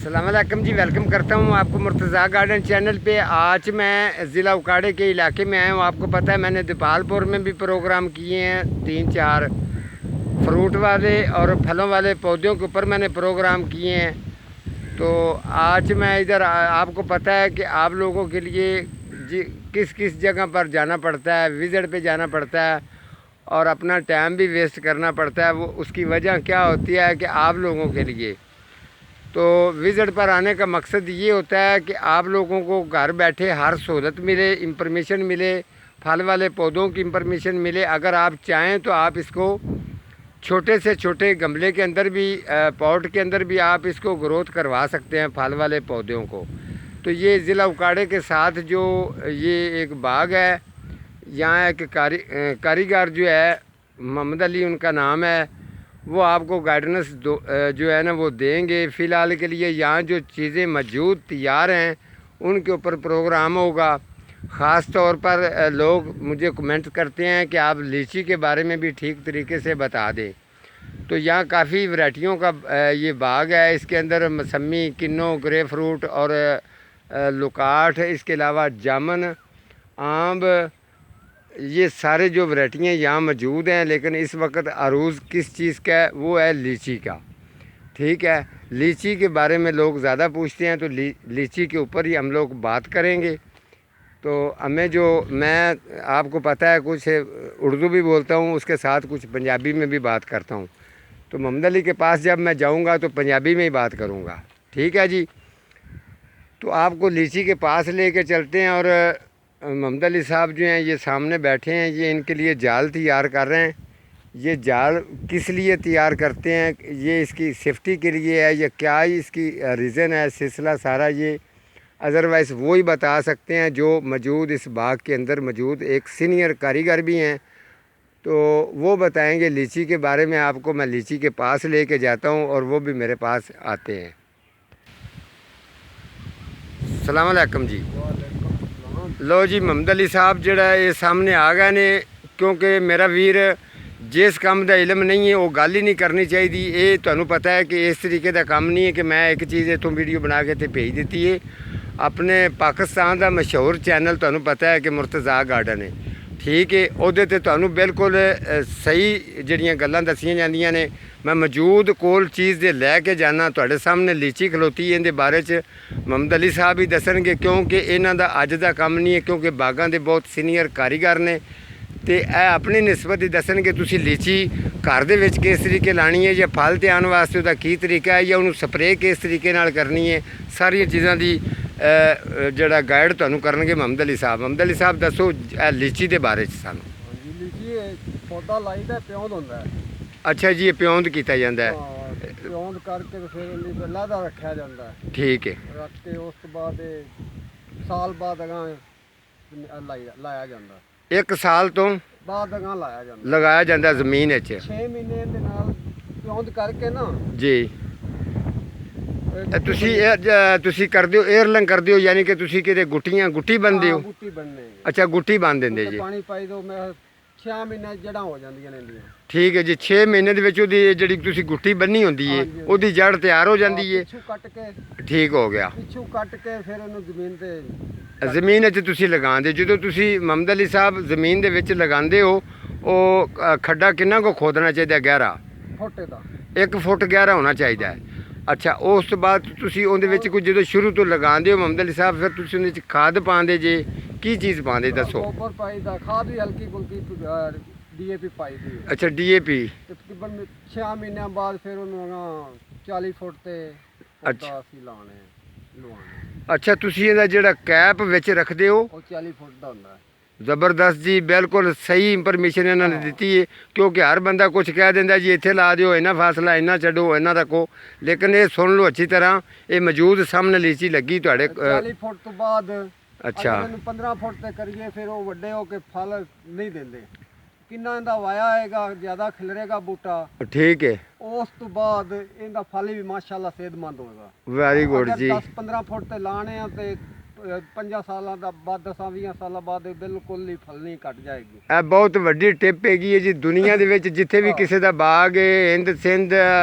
अस्सलाम वालेकुम जी, वेलकम करता हूँ आपको मुर्तज़ा गार्डन चैनल पे। आज मैं ज़िला उकाड़े के इलाके में आया हूँ। आपको पता है मैंने दीपालपुर में भी प्रोग्राम किए हैं, 3-4 फ्रूट वाले और फलों वाले पौधों के ऊपर मैंने प्रोग्राम किए हैं। तो आज मैं इधर आपको पता है कि आप लोगों के लिए किस किस जगह पर जाना पड़ता है, विज़िट पे जाना पड़ता है और अपना टाइम भी वेस्ट करना पड़ता है। वो उसकी वजह क्या होती है कि आप लोगों के लिए तो विज़िट पर आने का मकसद ये होता है कि आप लोगों को घर बैठे हर सहूलत मिले, इंफॉर्मेशन मिले, फल वाले पौधों की इंफॉर्मेशन मिले। अगर आप चाहें तो आप इसको छोटे से छोटे गमले के अंदर भी, पॉट के अंदर भी आप इसको ग्रोथ करवा सकते हैं फल वाले पौधों को। तो ये ज़िला उकाड़े के साथ जो ये एक बाग है, यहाँ एक कारीगर जो है मोहम्मद अली उनका नाम है, वो आपको गाइडेंस जो है ना वो देंगे। फ़िलहाल के लिए यहाँ जो चीज़ें मौजूद तैयार हैं उनके ऊपर प्रोग्राम होगा। ख़ास तौर पर लोग मुझे कमेंट करते हैं कि आप लीची के बारे में भी ठीक तरीके से बता दें। तो यहाँ काफ़ी वैरायटियों का ये बाग है। इसके अंदर मौसमी, किन्नो, ग्रे फ्रूट और लुकाठ, इसके अलावा जामुन, आम, ये सारे जो वैरायटियाँ यहाँ मौजूद हैं। लेकिन इस वक्त अरूज़ किस चीज़ का है, वो है लीची का। ठीक है, लीची के बारे में लोग ज़्यादा पूछते हैं, तो लीची के ऊपर ही हम लोग बात करेंगे। तो मैं आपको पता है कुछ उर्दू भी बोलता हूँ, उसके साथ कुछ पंजाबी में भी बात करता हूँ। तो मोहम्मद अली के पास जब मैं जाऊँगा तो पंजाबी में ही बात करूँगा। ठीक है जी। तो आपको लीची के पास लेके चलते हैं और मोहम्मद अली साहब जो हैं ये सामने बैठे हैं, ये इनके लिए जाल तैयार कर रहे हैं। ये जाल किस लिए तैयार करते हैं, ये इसकी सेफ्टी के लिए है या क्या इसकी रीज़न है, सिलसिला सारा ये अदरवाइज़ वो ही बता सकते हैं जो मौजूद इस बाग के अंदर मौजूद एक सीनियर कारीगर भी हैं। तो वो बताएंगे लीची के बारे में आपको। मैं लीची के पास लेके जाता हूँ और वो भी मेरे पास आते हैं। अस्सलाम वालेकुम जी। लो जी, मोहम्मद अली साहब जड़ा ये सामने आ गए ने, क्योंकि मेरा वीर जिस काम का इलम नहीं है वो गल ही नहीं करनी चाहिए। ये तुहानू पता है कि इस तरीके का काम नहीं है कि मैं एक चीज़ इतों वीडियो बना के तो भेज दी है। अपने पाकिस्तान का मशहूर चैनल तुहानू पता है कि मुर्तज़ा गार्डन है। ठीक है, उहदे ते तुहानू बिल्कुल सही जड़ियाँ गल्लां दसियां जांदियां ने। मैं मौजूद कोल चीज़ दे लैके जाना, तुहाडे सामने लीची खलोती है, इहदे बारे च मोहम्मद अली साहब ही दसणगे, क्योंकि इन्हां दा अज दा काम नहीं है, क्योंकि बागां दे बहुत सीनियर कारीगर ने। तो यह अपनी निस्बत ही दसणगे तुसीं लीची घर दे विच किस तरीके लानी है, या फल ते आने वास्ते उसदा की तरीका है, या उन्होंने स्प्रे किस तरीके नाल करनी है, सारियां चीज़ां दी जड़ा गाइड तुहानू करनगे मोहम्मद अली साहब। मोहम्मद अली साहब दसो लीची के बारे सानू। लीची पौधा लाईदा प्योंद होंदा है। अच्छा जी, ये प्योंद किया जाता है। प्योंद करके फिर लहदा रखा जाता है। ठीक है, रख के उस तो बाद साल बाद अगां लाया जाता है। 1 साल तो बाद अगां लाया जाता जमीन 6 महीने दे नाल प्योंद करके ना जी। तुसी करदे हो एयरलिंग करदे हो, यानी कि तुसी किते गुट्टी बनदे हो? गुट्टी बनने। अच्छा, गुट्टी बन देंदे जी। पानी पाई दो, मैं 6 महीने जड़ां हो जांदियां ने इंदियां। ठीक है जी, 6 महीने दे विच ओदी जिहड़ी तुसी गुट्टी बन्नी होंदी है ओदी जड़ तैयार हो जाती है। पिछू कट के ठीक हो गया। पिछू कट के फिर उन्हें ਜ਼ਮੀਨ 'ਚ ਤੁਸੀਂ ਲਗਾਉਂਦੇ, ਜਦੋਂ ਤੁਸੀਂ मोहम्मद अली साहब ਜ਼ਮੀਨ ਦੇ ਵਿੱਚ ਲਗਾਉਂਦੇ ਹੋ, ਉਹ ਖੱਡਾ ਕਿੰਨਾ ਕੋ ਖੋਦਣਾ ਚਾਹੀਦਾ? ਗਹਿਰਾ ਫੁੱਟ ਦਾ 1 ਫੁੱਟ ਗਹਿਰਾ ਹੋਣਾ ਚਾਹੀਦਾ ਹੈ। ਅੱਛਾ, ਉਸ ਤੋਂ ਬਾਅਦ ਤੁਸੀਂ ਉਹਦੇ ਵਿੱਚ ਕੋਈ ਜਦੋਂ ਸ਼ੁਰੂ ਤੋਂ ਲਗਾਉਂਦੇ ਹੋ मोहम्मद अली साहब, ਫਿਰ ਤੁਸੀਂ ਉਹਦੇ 'ਚ ਖਾਦ ਪਾਉਂਦੇ ਜੇ, ਕੀ ਚੀਜ਼ ਪਾਉਂਦੇ ਦੱਸੋ? ਗੋਬਰ ਪਾਈਦਾ, ਖਾਦ ਵੀ ਹਲਕੀ ਫੁਲਕੀ ਡੀਏਪੀ ਪਾਈਦੀ। ਅੱਛਾ, ਡੀਏਪੀ। ਤਕਰੀਬਨ 6 ਮਹੀਨਿਆਂ ਬਾਅਦ ਫਿਰ ਉਹਨੂੰ 40 ਫੁੱਟ ਤੇ ਪੌਦਾ ਅਸੀਂ ਲਵਾਉਣੇ। ਅੱਛਾ, ਤੁਸੀਂ ਇਹਦਾ ਜਿਹੜਾ ਕੈਪ ਵਿੱਚ ਰੱਖਦੇ ਹੋ ਉਹ 40 ਫੁੱਟ ਦਾ ਹੁੰਦਾ। ਜ਼ਬਰਦਸਤ ਜੀ, ਬਿਲਕੁਲ ਸਹੀ ਇਨਫੋਰਮੇਸ਼ਨ ਇਹਨਾਂ ਨੇ ਦਿੱਤੀ ਹੈ। ਕਿਉਂਕਿ ਹਰ ਬੰਦਾ ਕੁਝ ਕਹਿ ਦਿੰਦਾ ਜੀ ਇੱਥੇ ਲਾ ਦਿਓ, ਇੰਨਾ ਫਾਸਲਾ ਇੰਨਾ ਛੱਡੋ, ਇੰਨਾ ਰੱਖੋ, ਲੇਕਿਨ ਇਹ ਸੁਣ ਲਓ ਅੱਛੀ ਤਰ੍ਹਾਂ। ਇਹ ਮੌਜੂਦ ਸਾਹਮਣੇ ਲੀਚੀ ਲੱਗੀ ਤੁਹਾਡੇ 40 ਫੁੱਟ ਤੋਂ ਬਾਅਦ ਅੱਛਾ 15 ਫੁੱਟ ਤੇ ਕਰੀਏ ਫਿਰ ਉਹ ਵੱਡੇ ਹੋ ਕੇ ਫਲ ਨਹੀਂ ਦਿੰਦੇ। ਕਿੰਨਾ ਇਹਦਾ ਵਾਇਆ ਆਏਗਾ, ਜ਼ਿਆਦਾ ਖਿਲਰੇਗਾ ਬੂਟਾ। ਠੀਕ ਹੈ, ਉਸ ਤੋਂ ਬਾਅਦ ਇਹਦਾ ਫਲ ਵੀ ਮਾਸ਼ਾਅੱਲਾ ਸਿਹਤਮੰਦ ਹੋਏਗਾ। ਵੈਰੀ ਗੁੱਡ ਜੀ। 10-15 ਫੁੱਟ ਤੇ ਲਾਣੇ ਆ ਤੇ 5 ਸਾਲਾਂ ਦਾ ਬਾਅਦ 10-20 ਸਾਲਾਂ ਬਾਅਦ ਇਹ ਬਿਲਕੁਲ ਹੀ ਫਲਣੀ ਘਟ ਜਾਏਗੀ। ਇਹ ਬਹੁਤ ਵੱਡੀ ਟਿਪ ਹੈਗੀ ਹੈ ਜੀ ਦੁਨੀਆ ਦੇ ਵਿੱਚ। ਜਿੱਥੇ ਵੀ ਕਿਸੇ ਦਾ ਬਾਗ ਹੈ, ਹਿੰਦ ਸਿੰਧ,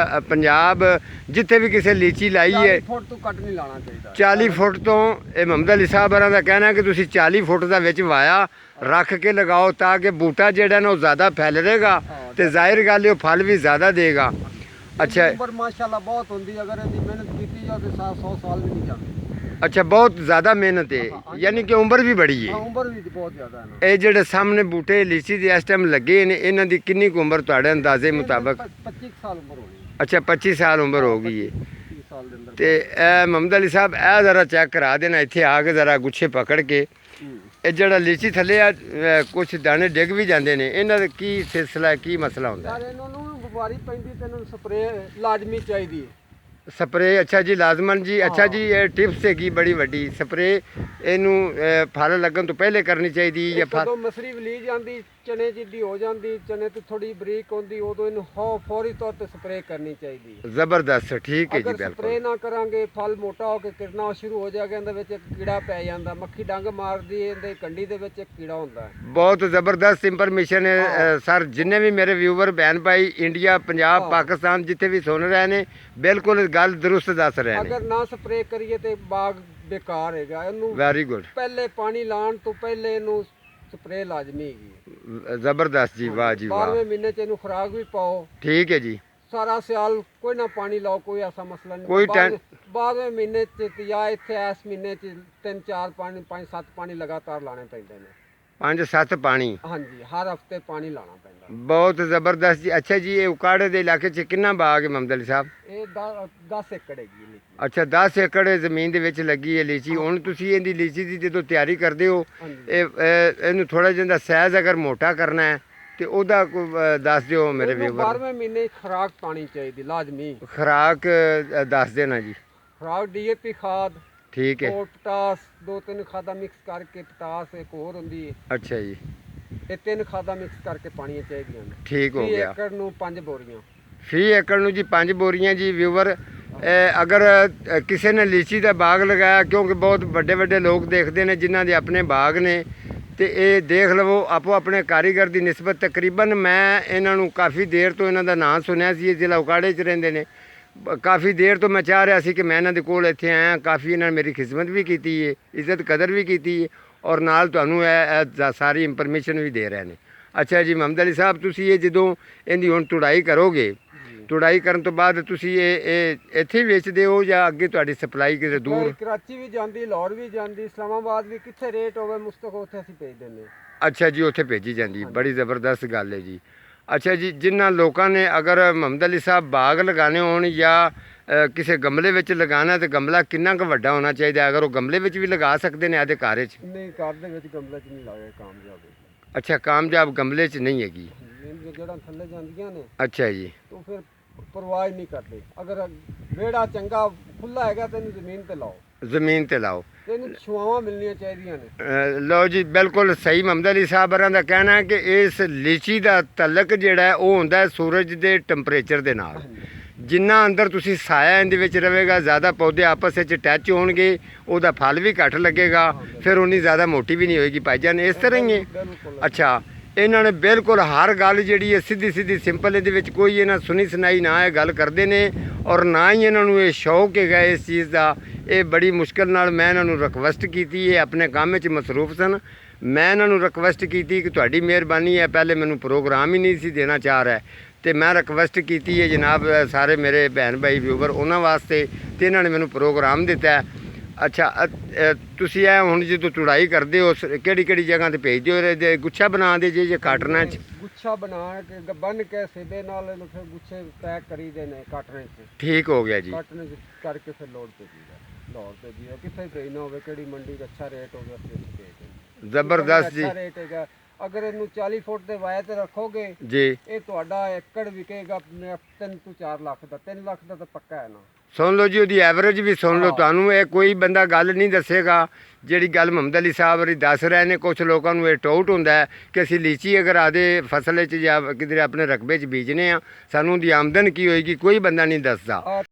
ਪੰਜਾਬ, ਜਿੱਥੇ ਵੀ ਕਿਸੇ ਲੀਚੀ ਲਾਈ ਹੈ 40 ਫੁੱਟ ਤੋਂ ਘੱਟ ਨਹੀਂ ਲਾਣਾ ਚਾਹੀਦਾ। 40 ਫੁੱਟ ਤੋਂ, ਇਹ ਮੁਹੰਮਦ ਅਲੀ ਸਾਹਿਬ ਹੋਰਾਂ ਦਾ ਕਹਿਣਾ ਹੈ ਕਿ ਤੁਸੀਂ 40 ਫੁੱਟ ਦਾ ਵਿੱਚ ਵਾਇਆ ਰੱਖ ਕੇ ਲਗਾਓ ਤਾਂ ਕਿ ਬੂਟਾ ਜਿਹੜਾ ਨਾ ਉਹ ਜ਼ਿਆਦਾ ਫੈਲੇਗਾ ਤੇ ਜ਼ਾਹਿਰ ਗੱਲ ਹੈ ਉਹ ਫਲ ਵੀ ਜ਼ਿਆਦਾ ਦੇਗਾ। ਅੱਛਾ ਉਮਰ ਮਾਸ਼ਾਅੱਲਾ ਬਹੁਤ ਹੁੰਦੀ, ਅਗਰ ਇਹਦੀ ਮਿਹਨਤ ਕੀਤੀ ਜਾਵੇ ਤੇ 100 ਸਾਲ ਵੀ ਨਹੀਂ ਜਾਂਦੇ। ਅੱਛਾ, ਬਹੁਤ ਜ਼ਿਆਦਾ ਮਿਹਨਤ ਹੈ, ਯਾਨੀ ਕਿ ਉਮਰ ਵੀ ਬੜੀ ਹੈ। ਹਾਂ, ਉਮਰ ਵੀ ਬਹੁਤ ਜ਼ਿਆਦਾ ਹੈ ਨਾ। ਇਹ ਜਿਹੜੇ ਸਾਹਮਣੇ ਬੂਟੇ ਲੀਚੀ ਦੇ ਇਸ ਟਾਈਮ ਲੱਗੇ ਨੇ, ਇਹਨਾਂ ਦੀ ਕਿੰਨੀ ਕੁ ਉਮਰ ਤੁਹਾਡੇ ਅੰਦਾਜ਼ੇ ਮੁਤਾਬਕ? 25 ਸਾਲ ਉਮਰ ਹੋਣੀ। ਅੱਛਾ, 25 ਸਾਲ ਉਮਰ ਹੋ ਗਈ ਹੈ। 30 ਸਾਲ ਦੇ ਅੰਦਰ ਤੇ ਇਹ ਮੁਹੰਮਦ ਅਲੀ ਸਾਹਿਬ ਇਹ ਜ਼ਰਾ ਚੈੱਕ ਕਰਾ ਦੇਣਾ, ਇੱਥੇ ਆ ਕੇ ਜ਼ਰਾ ਗੁੱਛੇ ਪਕੜ ਕੇ। ਇਹ ਜਿਹੜਾ ਲੀਚੀ ਥੱਲੇ ਆ ਕੁਝ ਦਾਣੇ ਡਿੱਗ ਵੀ ਜਾਂਦੇ ਨੇ, ਇਹਨਾਂ ਦਾ ਕੀ ਸਿਲਸਿਲਾ, ਕੀ ਮਸਲਾ ਹੁੰਦਾ? ਯਾਰ ਇਹਨਾਂ ਨੂੰ ਬਿਮਾਰੀ ਪੈਂਦੀ ਤੇ ਇਹਨਾਂ ਨੂੰ ਸਪਰੇਅ ਲਾਜ਼ਮੀ ਚਾਹੀਦੀ ਹੈ। ਸਪਰੇ? ਅੱਛਾ ਜੀ, ਲਾਜ਼ਮਨ ਜੀ। ਅੱਛਾ ਜੀ, ਇਹ ਟਿਪਸ ਹੈਗੀ ਬੜੀ ਵੱਡੀ। ਸਪਰੇ ਇਹਨੂੰ ਫਲ ਲੱਗਣ ਤੋਂ ਪਹਿਲੇ ਕਰਨੀ ਚਾਹੀਦੀ ਜਾਂ ਜਦੋਂ ਮਸਰੀ ਵਲੀ ਜਾਂਦੀ, ਚਨੇ ਜਿੱਡੀ ਹੋ ਜਾਂਦੀ, ਚਨੇ ਤੇ ਥੋੜੀ ਬਰੀਕ ਹੁੰਦੀ, ਉਦੋਂ ਇਹਨੂੰ ਫੌਰੀ ਤੌਰ ਤੇ ਸਪਰੇ ਕਰਨੀ ਚਾਹੀਦੀ ਹੈ। ਜ਼ਬਰਦਸਤ, ਠੀਕ ਹੈ ਜੀ, ਅਗਰ ਬਿਲਕੁਲ। ਸਪਰੇ ਨਾ ਕਰਾਂਗੇ ਫਲ ਮੋਟਾ ਹੋ ਕੇ ਕਿਰਨਾ ਸ਼ੁਰੂ ਹੋ ਜਾਏਗਾ, ਇਹਦੇ ਵਿੱਚ ਇੱਕ ਕੀੜਾ ਪੈ ਜਾਂਦਾ, ਮੱਖੀ ਡੰਗ ਮਾਰਦੀ ਹੈ, ਇਹਦੇ ਕੰਡੀ ਦੇ ਵਿੱਚ ਇੱਕ ਕੀੜਾ ਹੁੰਦਾ ਹੈ। ਬਹੁਤ ਜ਼ਬਰਦਸਤ ਇਨਫੋਰਮੇਸ਼ਨ ਹੈ ਸਰ। ਜਿੰਨੇ ਵੀ ਮੇਰੇ ਵਿਊਵਰ ਭੈਣ ਭਾਈ ਇੰਡੀਆ, ਪੰਜਾਬ, ਪਾਕਿਸਤਾਨ ਜਿੱਥੇ ਵੀ ਸੁਣ ਰਹੇ ਨੇ, ਬਿਲਕੁਲ ਗੱਲ ਦਰੁਸਤ ਦੱਸ ਰਹੇ ਨੇ। ਅਗਰ ਨਾ ਸਪਰੇ ਕਰੀਏ ਤੇ ਬਾਗ ਬੇਕਾਰ ਹੈਗਾ। ਇਹਨੂੰ ਵੈਰੀ ਗੁੱਡ, ਪਹਿਲੇ ਪਾਣੀ ਲਾਉਣ ਤੋਂ ਪਹਿਲੇ ਇਹਨੂੰ ਸਪਰੇ ਲਾਜ਼ਮੀ ਹੈਗੀ। ਜ਼ਬਰਦਸਤ ਜੀ, ਵਾਹ ਜੀ ਵਾਹ। 12ਵੇਂ ਮਹੀਨੇ ਚ ਇਹਨੂੰ ਖੁਰਾਕ ਵੀ ਪਾਓ। ਠੀਕ ਹੈ ਜੀ। ਸਾਰਾ ਸਿਆਲ ਕੋਈ ਨਾ ਪਾਣੀ ਲਾਓ, ਕੋਈ ਐਸਾ ਮਸਲਾ ਨਹੀਂ। ਕੋਈ 12ਵੇਂ ਮਹੀਨੇ ਚ ਜਾਂ ਇੱਥੇ ਇਸ ਮਹੀਨੇ ਚ 3-4 ਪਾਣੀ, 5-7 ਪਾਣੀ ਲਗਾਤਾਰ ਲਾਣੇ ਪੈਂਦੇ ਨੇ। 5-7 ਪਾਣੀ? ਹਾਂਜੀ, ਹਰ ਹਫਤੇ ਪਾਣੀ ਲਾਣਾ ਪੈਂਦਾ। ਬਹੁਤ ਜ਼ਬਰਦਸਤ ਜੀ। ਅੱਛਾ ਜੀ, ਇਹ ਉਕਾੜੇ ਦੇ ਇਲਾਕੇ 'ਚ ਕਿੰਨਾ ਬਾਗ ਹੈ ਮੁਹੰਮਦ ਅਲੀ ਸਾਹਿਬ? ਇਹ 10 ਏਕੜ ਹੈਗੀ ਲੀਚੀ। ਅੱਛਾ, 10 ਏਕੜ ਜ਼ਮੀਨ ਦੇ ਵਿੱਚ ਲੱਗੀ ਹੈ ਲੀਚੀ। ਹੁਣ ਤੁਸੀਂ ਇਹਦੀ ਲੀਚੀ ਦੀ ਜਦੋਂ ਤਿਆਰੀ ਕਰਦੇ ਹੋ, ਇਹਨੂੰ ਥੋੜਾ ਜਿਹਾ ਸਾਈਜ਼ ਅਗਰ ਮੋਟਾ ਕਰਨਾ ਹੈ ਤੇ ਉਹਦਾ ਦੱਸ ਦਿਓ ਮੇਰੇ ਵੀਵਰ। 12ਵੇਂ ਮਹੀਨੇ ਖੁਰਾਕ ਪਾਣੀ ਚਾਹੀਦੀ ਲਾਜ਼ਮੀ। ਖੁਰਾਕ ਦੱਸ ਦੇਣਾ ਜੀ। ਖੁਰਾਕ ਡੀਏਪੀ ਖਾਦ, ਠੀਕ ਹੈ, ਔਰ ਪਟਾਸ, 2-3 ਖਾਦਾਂ ਮਿਕਸ ਕਰਕੇ, ਪਟਾਸ ਇੱਕ ਹੋਰ ਹੁੰਦੀ ਹੈ। ਅੱਛਾ ਜੀ, ਇਹ 3 ਖਾਦਾਂ ਮਿਕਸ ਕਰਕੇ ਪਾਣੀਆਂ ਚਾਹੀਦੀਆਂ ਨੇ। ਠੀਕ ਹੋ ਗਿਆ। ਏਕੜ ਨੂੰ 5 ਬੋਰੀਆਂ। ਫੀ ਏਕੜ ਨੂੰ ਜੀ 5 ਬੋਰੀਆਂ ਜੀ ਵੀਵਰ। ਅਗਰ ਕਿਸੇ ਨੇ ਲੀਚੀ ਦਾ ਬਾਗ ਲਗਾਇਆ, ਕਿਉਂਕਿ ਬਹੁਤ ਵੱਡੇ ਵੱਡੇ ਲੋਕ ਦੇਖਦੇ ਨੇ ਜਿਨ੍ਹਾਂ ਦੇ ਆਪਣੇ ਬਾਗ ਨੇ, ਤੇ ਇਹ ਦੇਖ ਲਵੋ ਆਪੋ ਆਪਣੇ ਕਾਰੀਗਰ ਦੀ ਨਿਸਬਤ। ਤਕਰੀਬਨ ਮੈਂ ਇਹਨਾਂ ਨੂੰ ਕਾਫੀ ਦੇਰ ਤੋਂ ਇਹਨਾਂ ਦਾ ਨਾਂ ਸੁਣਿਆ ਸੀ, ਇਹ ਜ਼ਿਲ੍ਹਾ ਉਕਾੜੇ 'ਚ ਰਹਿੰਦੇ ਨੇ। ਕਾਫੀ ਦੇਰ ਤੋਂ ਮੈਂ ਚਾਹ ਰਿਹਾ ਸੀ ਕਿ ਮੈਂ ਇਹਨਾਂ ਦੇ ਕੋਲ ਇੱਥੇ ਆਇਆ। ਕਾਫੀ ਇਹਨਾਂ ਨੇ ਮੇਰੀ ਖਿਦਮਤ ਵੀ ਕੀਤੀ ਹੈ, ਇੱਜ਼ਤ ਕਦਰ ਵੀ ਕੀਤੀ ਹੈ, ਔਰ ਨਾਲ ਤੁਹਾਨੂੰ ਇਹ ਸਾਰੀ ਇਨਫੋਰਮੇਸ਼ਨ ਵੀ ਦੇ ਰਹੇ ਨੇ। ਅੱਛਾ ਜੀ ਮੁਹੰਮਦ ਅਲੀ ਸਾਹਿਬ, ਤੁਸੀਂ ਇਹ ਜਦੋਂ ਇਹਦੀ ਹੁਣ ਤੁੜਾਈ ਕਰੋਗੇ, ਤੁੜਾਈ ਕਰਨ ਤੋਂ ਬਾਅਦ ਤੁਸੀਂ ਇਹ ਇੱਥੇ ਹੀ ਵੇਚਦੇ ਹੋ ਜਾਂ ਅੱਗੇ ਤੁਹਾਡੀ ਸਪਲਾਈ ਕਿਤੇ ਦੂਰ? ਕਰਾਚੀ ਵੀ ਜਾਂਦੀ, ਲਾਹੌਰ ਵੀ ਜਾਂਦੀ, ਇਸਲਾਮਾਬਾਦ ਵੀ, ਕਿੱਥੇ ਰੇਟ ਹੋਵੇ ਮੁਸਤਕ ਉੱਥੇ ਅਸੀਂ ਭੇਜ ਦਿੰਦੇ। ਅੱਛਾ ਜੀ, ਉੱਥੇ ਭੇਜੀ ਜਾਂਦੀ। ਬੜੀ ਜ਼ਬਰਦਸਤ ਗੱਲ ਹੈ ਜੀ। ਅੱਛਾ ਜੀ, ਜਿਨ੍ਹਾਂ ਲੋਕਾਂ ਨੇ ਅਗਰ ਮੁਹੰਮਦ ਅਲੀ ਸਾਹਿਬ ਬਾਗ ਲਗਾਉਣੇ ਹੋਣ ਜਾਂ ਕਿਸੇ ਗਮਲੇ ਵਿੱਚ ਲਗਾਉਣਾ, ਤੇ ਗਮਲਾ ਕਿੰਨਾ ਕੁ ਵੱਡਾ ਹੋਣਾ ਚਾਹੀਦਾ? ਅਗਰ ਉਹ ਗਮਲੇ ਵਿੱਚ ਵੀ ਲਗਾ ਸਕਦੇ ਨੇ ਆਦੇ ਘਰ 'ਚ? ਨਹੀਂ, ਘਰ ਦੇ ਵਿੱਚ ਗਮਲੇ 'ਚ ਨਹੀਂ ਲਾਇਆ ਕਾਮਯਾਬ। ਅੱਛਾ, ਕਾਮਯਾਬ ਗਮਲੇ 'ਚ ਨਹੀਂ ਹੈਗੀ। ਜਿਹੜਾ ਥੱਲੇ ਜਾਂਦੀਆਂ ਨੇ, ਅੱਛਾ ਜੀ, ਤੋਂ ਫਿਰ ਪਰਵਾਹ ਨਹੀਂ ਕਰਦੇ। ਅਗਰ ਵਿਹੜਾ ਚੰਗਾ ਖੁੱਲਾ ਹੈਗਾ ਤਾਂ ਇਹਨੂੰ ਜ਼ਮੀਨ ਤੇ ਲਾਓ। ਜ਼ਮੀਨ ਤੇ ਲਾਓ, ਇਹਨੂੰ ਛੁਆਵਾਂ ਮਿਲਣੀਆਂ ਚਾਹੀਦੀਆਂ ਨੇ। ਲਓ ਜੀ, ਬਿਲਕੁਲ ਸਹੀ। ਮੁਹੰਮਦ ਅਲੀ ਸਾਹਿਬ ਹੋਰਾਂ ਦਾ ਕਹਿਣਾ ਹੈ ਕਿ ਇਸ ਲੀਚੀ ਦਾ ਤਲਕ ਜਿਹੜਾ ਹੈ ਉਹ ਹੁੰਦਾ ਹੈ ਸੂਰਜ ਦੇ ਟੈਂਪਰੇਚਰ ਦੇ ਨਾਲ। ਜਿੰਨਾ ਅੰਦਰ ਤੁਸੀਂ ਸਾਇਆ ਇਹਦੇ ਵਿੱਚ ਰਹੇਗਾ, ਜ਼ਿਆਦਾ ਪੌਦੇ ਆਪਸ ਵਿੱਚ ਅਟੈਚ ਹੋਣਗੇ, ਉਹਦਾ ਫਲ ਵੀ ਘੱਟ ਲੱਗੇਗਾ, ਫਿਰ ਉਨੀ ਜ਼ਿਆਦਾ ਮੋਟੀ ਵੀ ਨਹੀਂ ਹੋਏਗੀ। ਭਾਈਜਾਨ ਇਸ ਤਰ੍ਹਾਂ ਹੀ ਹੈ। ਅੱਛਾ, ਇਹਨਾਂ ਨੇ ਬਿਲਕੁਲ ਹਰ ਗੱਲ ਜਿਹੜੀ ਹੈ ਸਿੱਧੀ ਸਿੱਧੀ ਸਿੰਪਲ, ਇਹਦੇ ਵਿੱਚ ਕੋਈ ਇਹਨਾਂ ਸੁਣੀ ਸੁਣਾਈ ਨਾ ਇਹ ਗੱਲ ਕਰਦੇ ਨੇ, ਔਰ ਨਾ ਹੀ ਇਹਨਾਂ ਨੂੰ ਇਹ ਸ਼ੌਕ ਹੈਗਾ ਇਸ ਚੀਜ਼ ਦਾ। ਇਹ ਬੜੀ ਮੁਸ਼ਕਿਲ ਨਾਲ ਮੈਂ ਇਹਨਾਂ ਨੂੰ ਰਿਕਵੈਸਟ ਕੀਤੀ ਹੈ, ਆਪਣੇ ਕੰਮ ਵਿੱਚ ਮਸਰੂਫ ਸਨ। ਮੈਂ ਇਹਨਾਂ ਨੂੰ ਰਿਕਵੈਸਟ ਕੀਤੀ ਕਿ ਤੁਹਾਡੀ ਮਿਹਰਬਾਨੀ ਹੈ, ਪਹਿਲੇ ਮੈਨੂੰ ਪ੍ਰੋਗਰਾਮ ਹੀ ਨਹੀਂ ਸੀ ਦੇਣਾ ਚਾਹ ਰਿਹਾ, ਤੇ ਮੈਂ ਰਿਕਵੈਸਟ ਕੀਤੀ ਹੈ ਜਨਾਬ ਸਾਰੇ ਮੇਰੇ ਭੈਣ ਭਾਈ ਵਿਊਵਰ ਉਹਨਾਂ ਵਾਸਤੇ, ਤੇ ਇਹਨਾਂ ਨੇ ਮੈਨੂੰ ਪ੍ਰੋਗਰਾਮ ਦਿੱਤਾ ਹੈ। ਅੱਛਾ, ਤੁਸੀਂ ਇਹ ਹੁਣ ਜਦੋਂ ਤੁੜਾਈ ਕਰਦੇ ਹੋ ਕਿਹੜੀ ਕਿਹੜੀ ਜਗ੍ਹਾ ਤੇ ਭੇਜਦੇ ਹੋ? ਇਹਦੇ ਗੁੱਛਾ ਬਣਾ ਦੇ ਜੇ ਕਾਟਣਾ 'ਚ? ਗੁੱਛਾ ਬਣਾ ਕੇ ਬੰਨ ਕੇ ਸੇਬੇ ਨਾਲ ਇਹਨੂੰ ਫਿਰ ਗੁੱਛੇ ਪੈਕ ਕਰੀਦੇ ਨੇ ਕਾਟਣੇ 'ਚ। ਠੀਕ ਹੋ ਗਿਆ ਜੀ। ਕਾਟਣੇ 'ਚ ਕਰਕੇ ਫਿਰ ਲੋਡ ਭੇਜੀਦਾ। ਲਾਹੌਰ ਭੇਜੀਦਾ, ਕਿੱਥੇ ਭੇਜਣਾ ਹੋਵੇ, ਕਿਹੜੀ ਮੰਡੀ ਦਾ ਅੱਛਾ ਰੇਟ ਹੋਵੇ ਅਸੀਂ ਭੇਜ ਦਿੰਦੇ। ਜ਼ਬਰਦਸਤ ਜੀ। ਅੱਛਾ ਰੇਟ ਹੈਗਾ। ਅਗਰ ਇਹਨੂੰ 40 ਫੁੱਟ ਦੇ ਵਾਏ ਤੇ ਰੱਖੋਗੇ ਜੀ, ਇਹ ਤੁਹਾਡਾ ਏਕੜ ਵਿਕੇਗਾ 3 ਤੋਂ 4 ਲੱਖ ਦਾ। 3 ਲੱਖ ਦਾ ਤਾਂ ਪੱਕਾ ਹੈ ਨਾ। ਸੁਣ ਲਓ ਜੀ, ਉਹਦੀ ਐਵਰੇਜ ਵੀ ਸੁਣ ਲਓ। ਤੁਹਾਨੂੰ ਇਹ ਕੋਈ ਬੰਦਾ ਗੱਲ ਨਹੀਂ ਦੱਸੇਗਾ ਜਿਹੜੀ ਗੱਲ ਮੁਹੰਮਦ ਅਲੀ ਸਾਹਿਬ ਹੋਰੀ ਦੱਸ ਰਹੇ ਨੇ। ਕੁਛ ਲੋਕਾਂ ਨੂੰ ਇਹ ਟਾਊਟ ਹੁੰਦਾ ਹੈ ਕਿ ਅਸੀਂ ਲੀਚੀ ਅਗਰ ਆਦੇ ਫਸਲ 'ਚ ਜਾਂ ਕਿਧਰੇ ਆਪਣੇ ਰਕਬੇ 'ਚ ਬੀਜਨੇ ਆ, ਸਾਨੂੰ ਉਹਦੀ ਆਮਦਨ ਕੀ ਹੋਏਗੀ, ਕੋਈ ਬੰਦਾ ਨਹੀਂ ਦੱਸਦਾ।